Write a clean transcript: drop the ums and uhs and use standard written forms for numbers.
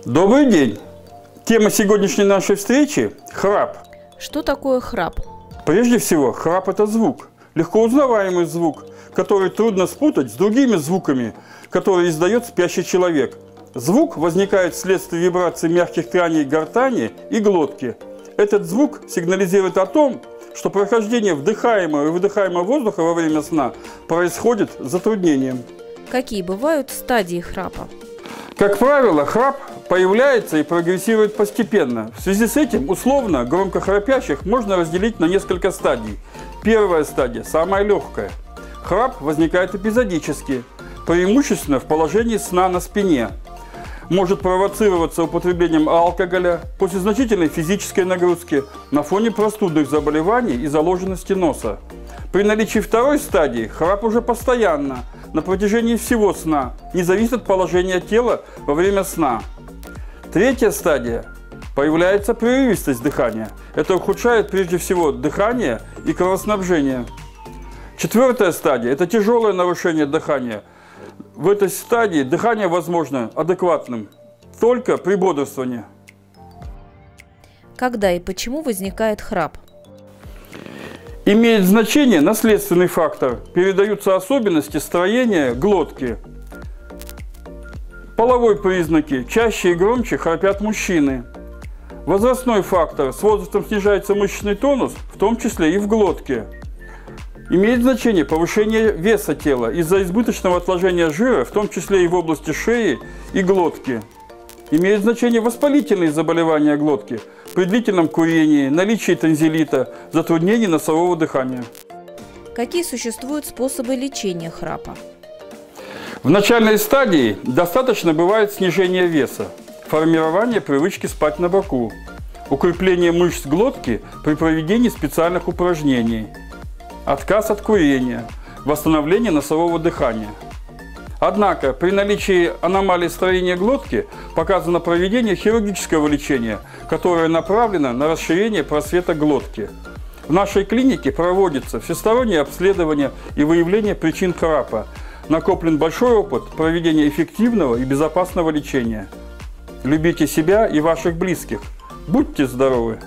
Добрый день! Тема сегодняшней нашей встречи – храп. Что такое храп? Прежде всего, храп – это звук, легко узнаваемый звук, который трудно спутать с другими звуками, которые издает спящий человек. Звук возникает вследствие вибраций мягких тканей гортани и глотки. Этот звук сигнализирует о том, что прохождение вдыхаемого и выдыхаемого воздуха во время сна происходит с затруднением. Какие бывают стадии храпа? Как правило, храп появляется и прогрессирует постепенно. В связи с этим условно громко храпящих можно разделить на несколько стадий. Первая стадия – самая легкая. Храп возникает эпизодически, преимущественно в положении сна на спине. Может провоцироваться употреблением алкоголя, после значительной физической нагрузки, на фоне простудных заболеваний и заложенности носа. При наличии второй стадии храп уже постоянно, на протяжении всего сна, не зависит от положения тела во время сна. Третья стадия – появляется прерывистость дыхания. Это ухудшает прежде всего дыхание и кровоснабжение. Четвертая стадия – это тяжелое нарушение дыхания. В этой стадии дыхание возможно адекватным только при бодрствовании. Когда и почему возникает храп? Имеет значение наследственный фактор. Передаются особенности строения глотки. Половой признаки. Чаще и громче храпят мужчины. Возрастной фактор. С возрастом снижается мышечный тонус, в том числе и в глотке. Имеет значение повышение веса тела из-за избыточного отложения жира, в том числе и в области шеи и глотки. Имеют значение воспалительные заболевания глотки при длительном курении, наличии танзелита, затруднении носового дыхания. Какие существуют способы лечения храпа? В начальной стадии достаточно бывает снижение веса, формирование привычки спать на боку, укрепление мышц глотки при проведении специальных упражнений, отказ от курения, восстановление носового дыхания. Однако при наличии аномалий строения глотки показано проведение хирургического лечения, которое направлено на расширение просвета глотки. В нашей клинике проводится всестороннее обследование и выявление причин храпа. Накоплен большой опыт проведения эффективного и безопасного лечения. Любите себя и ваших близких. Будьте здоровы!